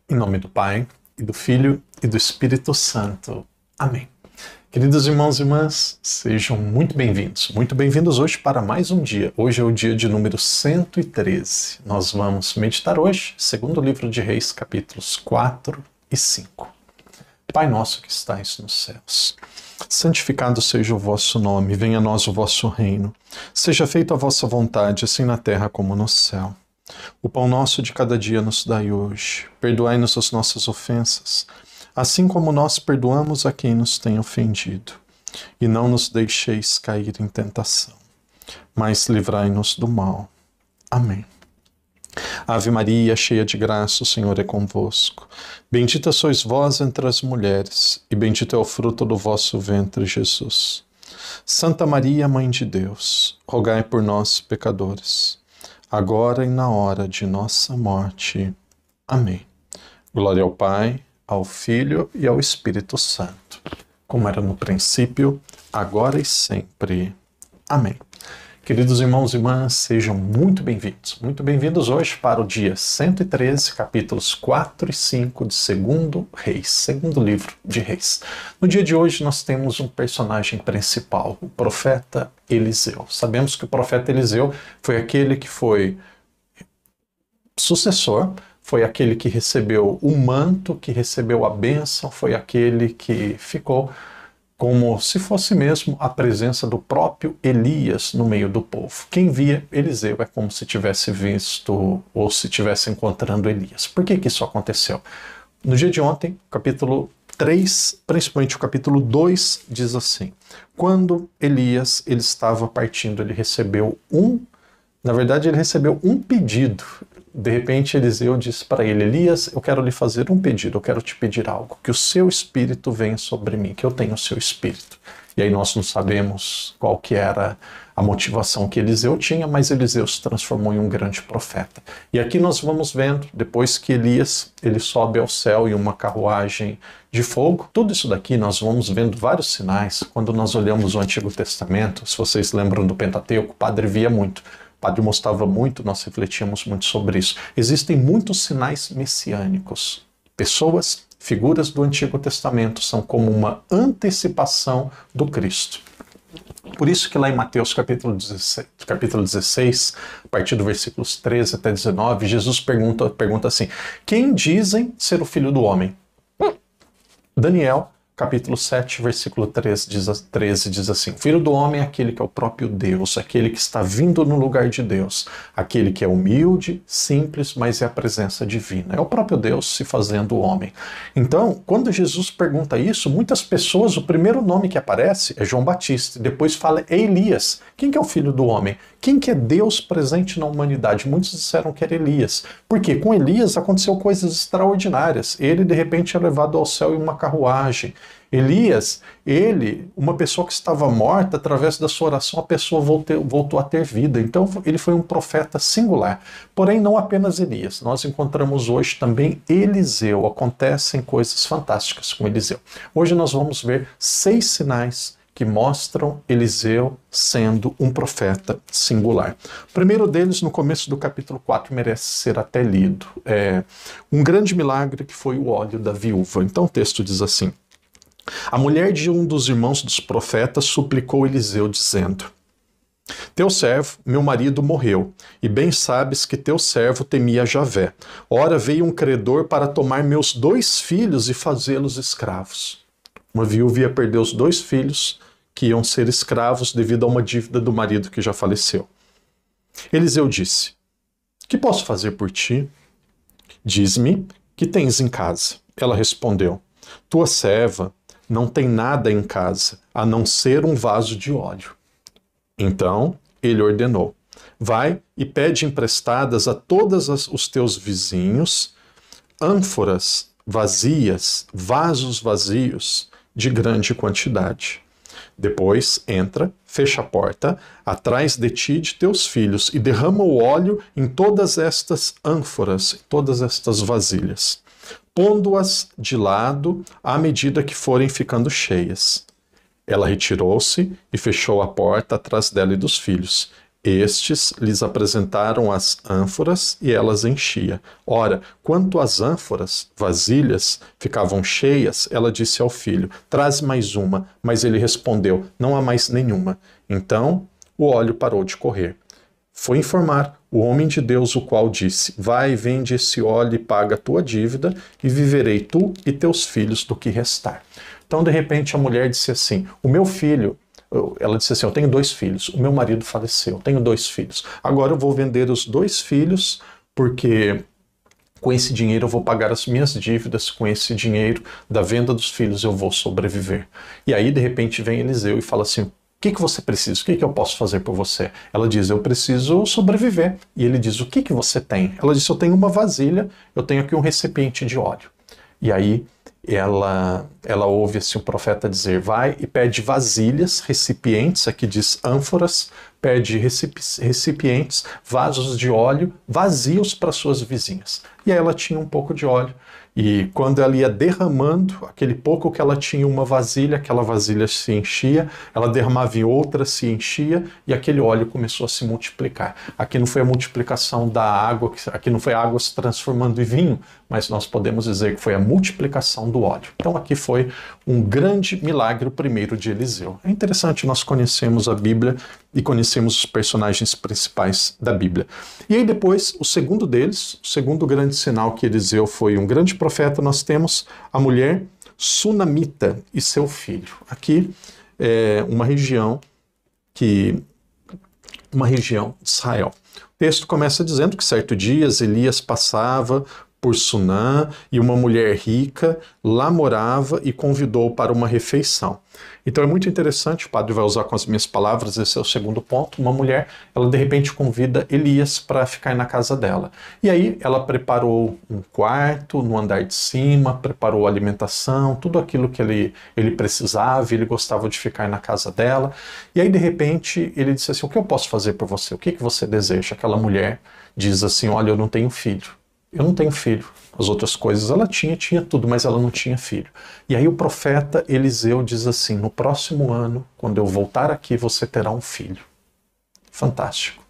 Em nome do Pai, e do Filho, e do Espírito Santo. Amém. Queridos irmãos e irmãs, sejam muito bem-vindos. Muito bem-vindos hoje para mais um dia. Hoje é o dia de número 113. Nós vamos meditar hoje, segundo livro de Reis, capítulos 4 e 5. Pai nosso que estais nos céus, santificado seja o vosso nome, venha a nós o vosso reino. Seja feita a vossa vontade, assim na terra como no céu. O pão nosso de cada dia nos dai hoje. Perdoai-nos as nossas ofensas, assim como nós perdoamos a quem nos tem ofendido. E não nos deixeis cair em tentação, mas livrai-nos do mal. Amém. Ave Maria, cheia de graça, o Senhor é convosco. Bendita sois vós entre as mulheres, e bendito é o fruto do vosso ventre, Jesus. Santa Maria, Mãe de Deus, rogai por nós, pecadores, agora e na hora de nossa morte. Amém. Glória ao Pai, ao Filho e ao Espírito Santo, como era no princípio, agora e sempre. Amém. Queridos irmãos e irmãs, sejam muito bem-vindos hoje para o dia 113, capítulos 4 e 5 de Segundo Reis, segundo livro de Reis. No dia de hoje nós temos um personagem principal, o profeta Eliseu. Sabemos que o profeta Eliseu foi aquele que foi sucessor, foi aquele que recebeu o manto, que recebeu a bênção, foi aquele que ficou como se fosse mesmo a presença do próprio Elias no meio do povo. Quem via Eliseu é como se tivesse visto ou se tivesse encontrando Elias. Por que isso aconteceu? No dia de ontem, capítulo 3, principalmente o capítulo 2, diz assim: quando Elias ele estava partindo, ele recebeu ele recebeu um pedido. De repente Eliseu disse para ele: Elias, eu quero lhe fazer um pedido, eu quero te pedir algo, que o seu espírito venha sobre mim, que eu tenha o seu espírito. E aí nós não sabemos qual que era a motivação que Eliseu tinha, mas Eliseu se transformou em um grande profeta. E aqui nós vamos vendo, depois que Elias ele sobe ao céu em uma carruagem de fogo, tudo isso daqui nós vamos vendo vários sinais. Quando nós olhamos o Antigo Testamento, se vocês lembram do Pentateuco, o padre via muito. O padre mostrava muito, nós refletíamos muito sobre isso. Existem muitos sinais messiânicos. Pessoas, figuras do Antigo Testamento são como uma antecipação do Cristo. Por isso que lá em Mateus capítulo 16, a partir do versículos 13 até 19, Jesus pergunta assim: quem dizem ser o Filho do Homem? Daniel capítulo 7, versículo 13 diz assim: o Filho do Homem é aquele que é o próprio Deus, aquele que está vindo no lugar de Deus, aquele que é humilde, simples, mas é a presença divina. É o próprio Deus se fazendo homem. Então, quando Jesus pergunta isso, muitas pessoas, o primeiro nome que aparece é João Batista, depois fala é Elias. Quem que é o Filho do Homem? Quem que é Deus presente na humanidade? Muitos disseram que era Elias. Porque com Elias aconteceu coisas extraordinárias. Ele, de repente, é levado ao céu em uma carruagem. Elias, uma pessoa que estava morta, através da sua oração, a pessoa voltou a ter vida. Então, ele foi um profeta singular. Porém, não apenas Elias. Nós encontramos hoje também Eliseu. Acontecem coisas fantásticas com Eliseu. Hoje nós vamos ver 6 sinais que mostram Eliseu sendo um profeta singular. O primeiro deles, no começo do capítulo 4, merece ser até lido. É um grande milagre que foi o óleo da viúva. Então o texto diz assim: a mulher de um dos irmãos dos profetas suplicou Eliseu, dizendo: teu servo, meu marido, morreu, e bem sabes que teu servo temia Javé. Ora veio um credor para tomar meus 2 filhos e fazê-los escravos. Uma viúva ia perder os 2 filhos que iam ser escravos devido a uma dívida do marido que já faleceu. Eliseu disse: que posso fazer por ti? Diz-me que tens em casa. Ela respondeu: tua serva não tem nada em casa, a não ser um vaso de óleo. Então ele ordenou: vai e pede emprestadas a todos os teus vizinhos ânforas vazias, vasos vazios de grande quantidade. Depois entra, fecha a porta, atrás de ti e de teus filhos, e derrama o óleo em todas estas ânforas, todas estas vasilhas, pondo-as de lado à medida que forem ficando cheias. Ela retirou-se e fechou a porta atrás dela e dos filhos. Estes lhes apresentaram as ânforas e elas enchia. Ora, quanto às ânforas, vasilhas, ficavam cheias, ela disse ao filho, traze mais uma. Mas ele respondeu, não há mais nenhuma. Então o óleo parou de correr. Foi informar o homem de Deus, o qual disse, vai, vende esse óleo e paga a tua dívida, e viverei tu e teus filhos do que restar. Então, de repente, a mulher disse assim, o meu filho, ela disse assim, eu tenho 2 filhos, o meu marido faleceu, eu tenho 2 filhos. Agora eu vou vender os 2 filhos, porque com esse dinheiro eu vou pagar as minhas dívidas, com esse dinheiro da venda dos filhos eu vou sobreviver. E aí, de repente, vem Eliseu e fala assim, o que você precisa? O que eu posso fazer por você? Ela diz, eu preciso sobreviver. E ele diz, o que você tem? Ela diz, eu tenho uma vasilha, eu tenho aqui um recipiente de óleo. E aí ela ouve assim, o profeta dizer, vai e pede vasilhas, recipientes, aqui diz ânforas, pede recipientes, vasos de óleo, vazios para suas vizinhas. E aí ela tinha um pouco de óleo. E quando ela ia derramando, aquele pouco que ela tinha uma vasilha, aquela vasilha se enchia, ela derramava em outra, se enchia, e aquele óleo começou a se multiplicar. Aqui não foi a multiplicação da água, aqui não foi a água se transformando em vinho, mas nós podemos dizer que foi a multiplicação do óleo. Então aqui foi um grande milagre, o primeiro de Eliseu. É interessante, nós conhecemos a Bíblia e conhecemos os personagens principais da Bíblia. E aí depois, o segundo deles, o segundo grande sinal que Eliseu foi um grande profeta, nós temos a mulher sunamita e seu filho. Aqui é uma região de Israel. O texto começa dizendo que certo dia Elias passava por Sunã e uma mulher rica lá morava e convidou para uma refeição. Então é muito interessante, o padre vai usar com as minhas palavras, esse é o segundo ponto, uma mulher, ela de repente convida Elias para ficar na casa dela. E aí ela preparou um quarto no andar de cima, preparou alimentação, tudo aquilo que ele precisava, ele gostava de ficar na casa dela. E aí de repente ele disse assim, o que eu posso fazer por você? O que você deseja? Aquela mulher diz assim, olha, eu não tenho filho. Eu não tenho filho. As outras coisas ela tinha tudo, mas ela não tinha filho. E aí o profeta Eliseu diz assim, no próximo ano, quando eu voltar aqui, você terá um filho. Fantástico.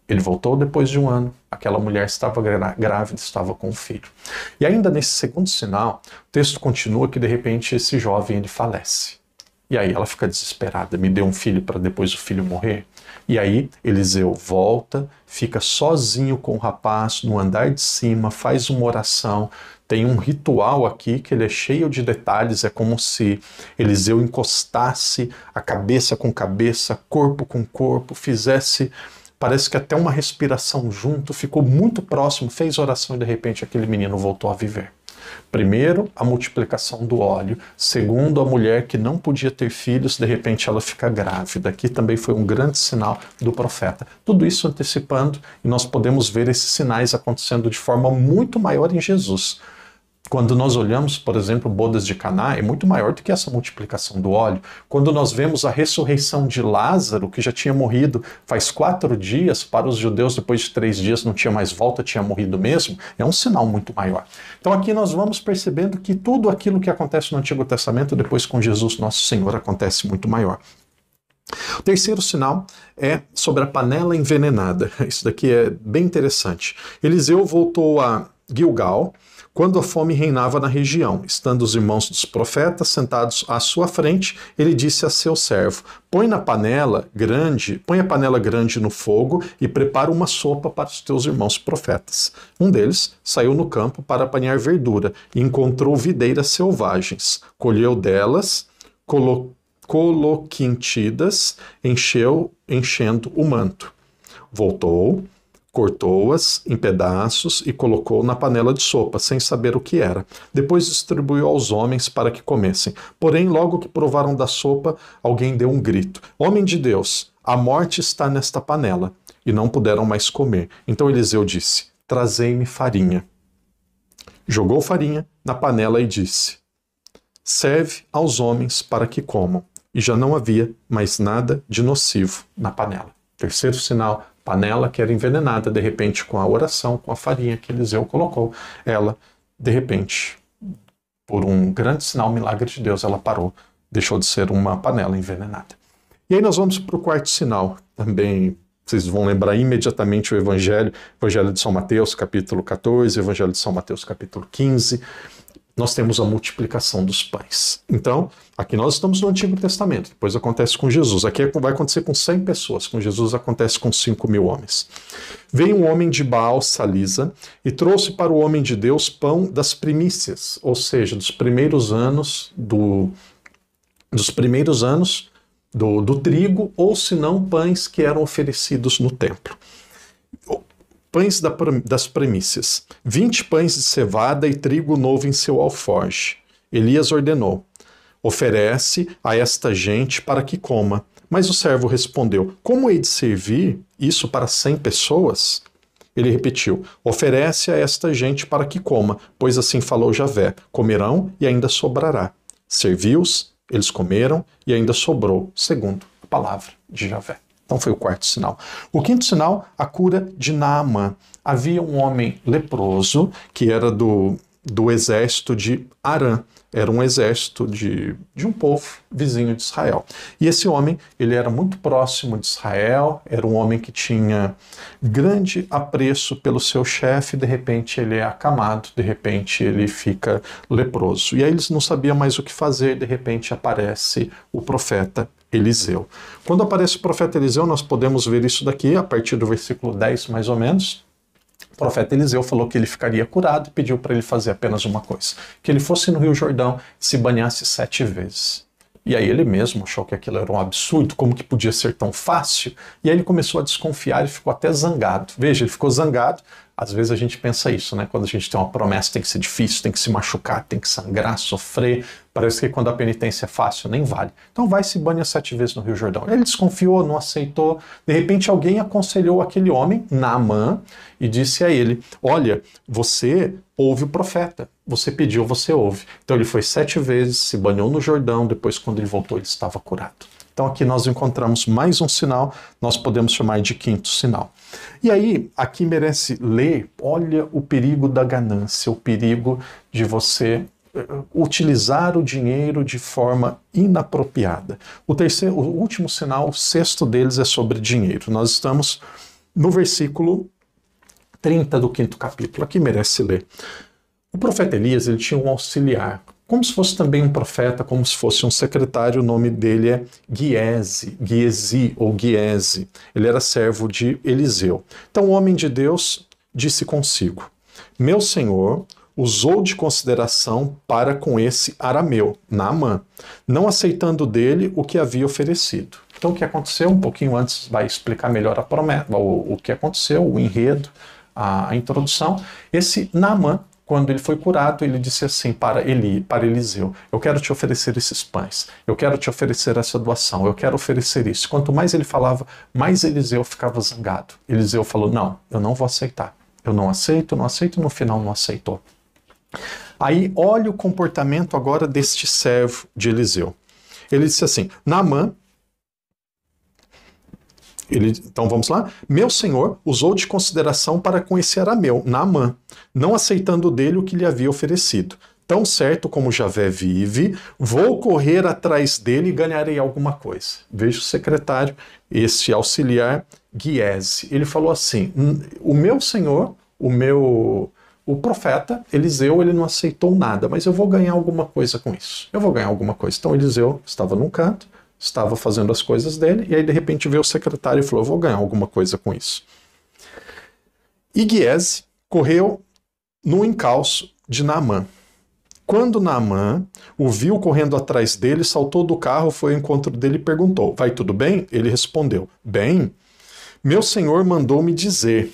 Ele voltou depois de um ano, aquela mulher estava grávida, estava com um filho. E ainda nesse segundo sinal, o texto continua que de repente esse jovem ele falece. E aí ela fica desesperada, me deu um filho para depois o filho morrer? E aí Eliseu volta, fica sozinho com o rapaz no andar de cima, faz uma oração, tem um ritual aqui que ele é cheio de detalhes, é como se Eliseu encostasse a cabeça com cabeça, corpo com corpo, fizesse, parece que até uma respiração junto, ficou muito próximo, fez oração e de repente aquele menino voltou a viver. Primeiro, a multiplicação do óleo. Segundo, a mulher que não podia ter filhos, de repente ela fica grávida. Aqui também foi um grande sinal do profeta. Tudo isso antecipando, e nós podemos ver esses sinais acontecendo de forma muito maior em Jesus. Quando nós olhamos, por exemplo, bodas de Caná, é muito maior do que essa multiplicação do óleo. Quando nós vemos a ressurreição de Lázaro, que já tinha morrido faz 4 dias, para os judeus depois de 3 dias não tinha mais volta, tinha morrido mesmo, é um sinal muito maior. Então aqui nós vamos percebendo que tudo aquilo que acontece no Antigo Testamento, depois com Jesus Nosso Senhor, acontece muito maior. O terceiro sinal é sobre a panela envenenada. Isso daqui é bem interessante. Eliseu voltou a Gilgal, quando a fome reinava na região. Estando os irmãos dos profetas sentados à sua frente, ele disse a seu servo, põe a panela grande no fogo e prepara uma sopa para os teus irmãos profetas. Um deles saiu no campo para apanhar verdura e encontrou videiras selvagens. Colheu delas, coloquintidas, enchendo o manto. Voltou, cortou-as em pedaços e colocou na panela de sopa, sem saber o que era. Depois distribuiu aos homens para que comessem. Porém, logo que provaram da sopa, alguém deu um grito. Homem de Deus, a morte está nesta panela. E não puderam mais comer. Então Eliseu disse, trazei-me farinha. Jogou farinha na panela e disse, serve aos homens para que comam. E já não havia mais nada de nocivo na panela. Terceiro sinal, panela que era envenenada, de repente, com a oração, com a farinha que Eliseu colocou, ela, de repente, por um grande sinal, milagre de Deus, ela parou, deixou de ser uma panela envenenada. E aí nós vamos para o quarto sinal, também Vocês vão lembrar imediatamente o Evangelho de São Mateus, capítulo 14, Evangelho de São Mateus, capítulo 15. Nós temos a multiplicação dos pães. Então, aqui nós estamos no Antigo Testamento, depois acontece com Jesus. Aqui vai acontecer com 100 pessoas, com Jesus acontece com 5.000 homens. Veio um homem de Baal Salisa e trouxe para o homem de Deus pão das primícias, ou seja, dos primeiros anos do trigo, ou se não, pães que eram oferecidos no templo. Pães das primícias, 20 pães de cevada e trigo novo em seu alforje. Elias ordenou: oferece a esta gente para que coma. Mas o servo respondeu: como hei de servir isso para 100 pessoas? Ele repetiu: oferece a esta gente para que coma, pois assim falou Javé: comerão e ainda sobrará. Serviu-os, eles comeram e ainda sobrou, segundo a palavra de Javé. Então foi o quarto sinal. O quinto sinal, a cura de Naamã. Havia um homem leproso que era do exército de Arã. Era um exército de um povo vizinho de Israel. E esse homem, ele era muito próximo de Israel, era um homem que tinha grande apreço pelo seu chefe, de repente ele é acamado, de repente ele fica leproso. E aí eles não sabiam mais o que fazer, de repente aparece o profeta Eliseu. Quando aparece o profeta Eliseu, nós podemos ver isso daqui, a partir do versículo 10, mais ou menos. O profeta Eliseu falou que ele ficaria curado e pediu para ele fazer apenas uma coisa: que ele fosse no Rio Jordão e se banhasse 7 vezes. E aí ele mesmo achou que aquilo era um absurdo, como que podia ser tão fácil? E aí ele começou a desconfiar e ficou até zangado. Veja, ele ficou zangado. Às vezes a gente pensa isso, né? Quando a gente tem uma promessa, tem que ser difícil, tem que se machucar, tem que sangrar, sofrer. Parece que quando a penitência é fácil, nem vale. Então vai se banha 7 vezes no Rio Jordão. Ele desconfiou, não aceitou. De repente alguém aconselhou aquele homem, Naamã, e disse a ele: olha, você ouve o profeta. Você pediu, você ouve. Então ele foi 7 vezes, se banhou no Jordão, depois quando ele voltou ele estava curado. Então aqui nós encontramos mais um sinal, nós podemos chamar de quinto sinal. E aí, aqui merece ler, olha o perigo da ganância, o perigo de você utilizar o dinheiro de forma inapropriada. O último sinal, o sexto deles é sobre dinheiro. Nós estamos no versículo 30 do 5º capítulo, aqui merece ler. O profeta Elias, ele tinha um auxiliar, como se fosse também um profeta, como se fosse um secretário. O nome dele é Giezi ou Giese. Ele era servo de Eliseu. Então o homem de Deus disse consigo: meu senhor usou de consideração para com esse arameu, Naamã, não aceitando dele o que havia oferecido. Então o que aconteceu, um pouquinho antes vai explicar melhor a promessa, o que aconteceu, o enredo, a introdução. Esse Naamã, quando ele foi curado, ele disse assim para Eliseu: eu quero te oferecer esses pães, eu quero te oferecer essa doação, eu quero oferecer isso. Quanto mais ele falava, mais Eliseu ficava zangado. Eliseu falou: não, eu não vou aceitar. Eu não aceito, no final não aceitou. Aí olha o comportamento agora deste servo de Eliseu. Ele disse assim: Naamã, então vamos lá. Meu senhor usou de consideração para com esse arameu, Naamã, não aceitando dele o que lhe havia oferecido. Tão certo como Javé vive, vou correr atrás dele e ganharei alguma coisa. Veja o secretário, esse auxiliar Giese. Ele falou assim: o meu senhor, o profeta Eliseu, ele não aceitou nada, mas eu vou ganhar alguma coisa com isso. Eu vou ganhar alguma coisa. Então Eliseu estava num canto, estava fazendo as coisas dele, e aí de repente veio o secretário e falou: eu vou ganhar alguma coisa com isso. E Giese correu no encalço de Naamã. Quando Naamã o viu correndo atrás dele, saltou do carro, foi ao encontro dele e perguntou: vai tudo bem? Ele respondeu: bem. Meu senhor mandou-me dizer,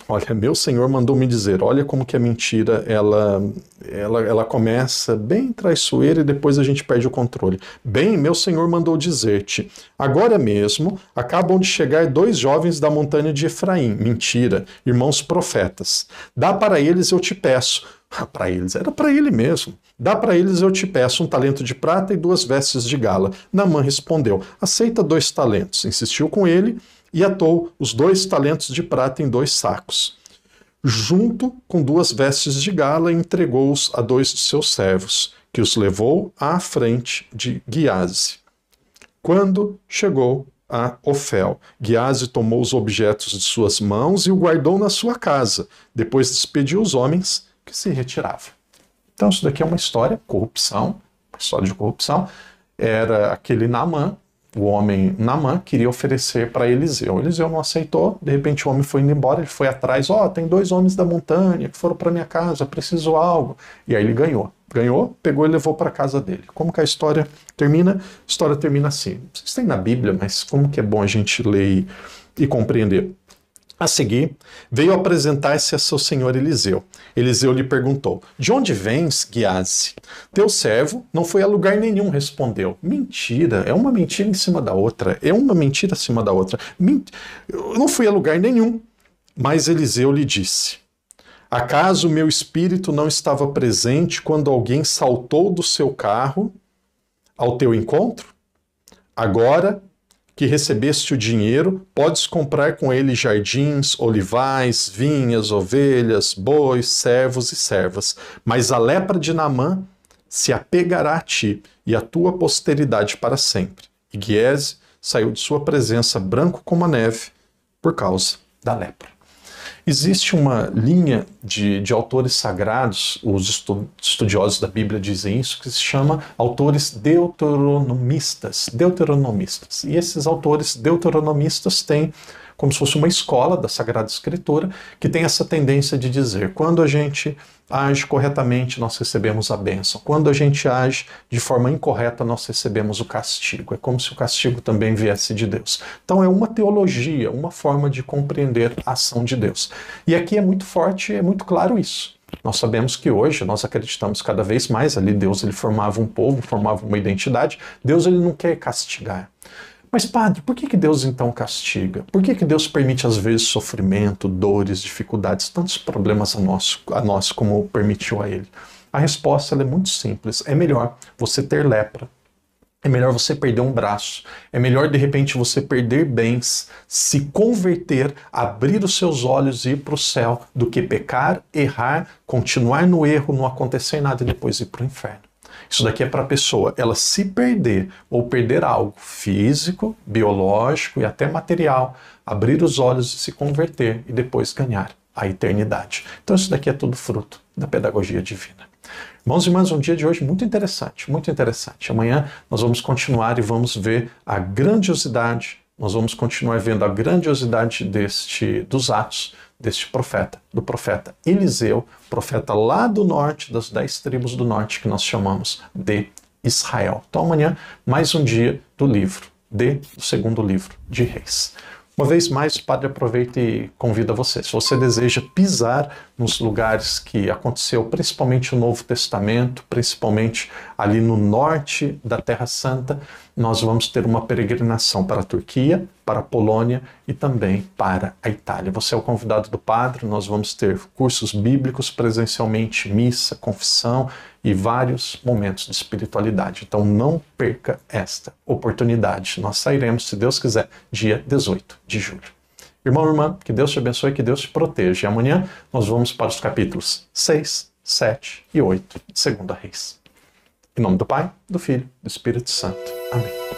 olha como que a mentira, ela começa bem traiçoeira e depois a gente perde o controle. Bem, meu senhor mandou dizer-te, agora mesmo acabam de chegar 2 jovens da montanha de Efraim, mentira, irmãos profetas. Dá para eles, eu te peço. Para eles, era para ele mesmo. Dá para eles, eu te peço, 1 talento de prata e 2 vestes de gala. Naamã respondeu: aceita 2 talentos. Insistiu com ele e atou os 2 talentos de prata em 2 sacos. Junto com 2 vestes de gala, entregou-os a 2 de seus servos, que os levou à frente de Giase. Quando chegou a Ofel. Geazi tomou os objetos de suas mãos e o guardou na sua casa. Depois despediu os homens que se retiravam. Então isso daqui é uma história, corrupção, história de corrupção. Era aquele Naamã, o homem Naamã queria oferecer para Eliseu. Eliseu não aceitou, de repente o homem foi indo embora, ele foi atrás, tem 2 homens da montanha que foram para minha casa, preciso algo. E aí ele ganhou. Ganhou, pegou e levou para a casa dele. Como que a história termina? A história termina assim. Vocês têm na Bíblia, mas como que é bom a gente ler e compreender. A seguir, veio apresentar-se a seu senhor Eliseu. Eliseu lhe perguntou, de onde vens, Geazi? Teu servo não foi a lugar nenhum, respondeu. Mentira, é uma mentira em cima da outra, é uma mentira acima da outra. Eu não fui a lugar nenhum. Mas Eliseu lhe disse, acaso meu espírito não estava presente quando alguém saltou do seu carro ao teu encontro? Agora que recebeste o dinheiro, podes comprar com ele jardins, olivais, vinhas, ovelhas, bois, servos e servas. Mas a lepra de Naamã se apegará a ti e a tua posteridade para sempre. E Geazi saiu de sua presença branco como a neve por causa da lepra. Existe uma linha de autores sagrados, os estudiosos da Bíblia dizem isso, que se chama autores deuteronomistas. E esses autores deuteronomistas têm como se fosse uma escola da Sagrada Escritura que tem essa tendência de dizer, quando a gente age corretamente, nós recebemos a bênção. Quando a gente age de forma incorreta, nós recebemos o castigo. É como se o castigo também viesse de Deus. Então é uma teologia, uma forma de compreender a ação de Deus. E aqui é muito forte, é muito claro isso. Nós sabemos que hoje nós acreditamos cada vez mais, ali Deus ele formava um povo, formava uma identidade. Deus ele não quer castigar. Mas, padre, por que Deus então castiga? Por que Deus permite, às vezes, sofrimento, dores, dificuldades, tantos problemas a nós como permitiu a Ele? A resposta é muito simples. É melhor você ter lepra. É melhor você perder um braço. É melhor, de repente, você perder bens, se converter, abrir os seus olhos e ir para o céu, do que pecar, errar, continuar no erro, não acontecer nada e depois ir para o inferno. Isso daqui é para a pessoa, ela se perder ou perder algo físico, biológico e até material, abrir os olhos e se converter e depois ganhar a eternidade. Então isso daqui é tudo fruto da pedagogia divina. Irmãos e irmãs, um dia de hoje muito interessante, muito interessante. Amanhã nós vamos continuar e vamos ver a grandiosidade, nós vamos continuar vendo a grandiosidade dos atos deste profeta, do profeta Eliseu, profeta lá do norte, das 10 tribos do norte, que nós chamamos de Israel. Então amanhã, mais um dia do do segundo livro de Reis. Uma vez mais, o Padre aproveita e convida você. Se você deseja pisar nos lugares que aconteceu, principalmente o Novo Testamento, principalmente ali no norte da Terra Santa, nós vamos ter uma peregrinação para a Turquia, para a Polônia e também para a Itália. Você é o convidado do Padre, nós vamos ter cursos bíblicos presencialmente, missa, confissão e vários momentos de espiritualidade. Então não perca esta oportunidade. Nós sairemos, se Deus quiser, dia 18 de julho. Irmão e irmã, que Deus te abençoe e que Deus te proteja. E amanhã nós vamos para os capítulos 6, 7 e 8 de 2 Reis. Em nome do Pai, do Filho e do Espírito Santo. Amém.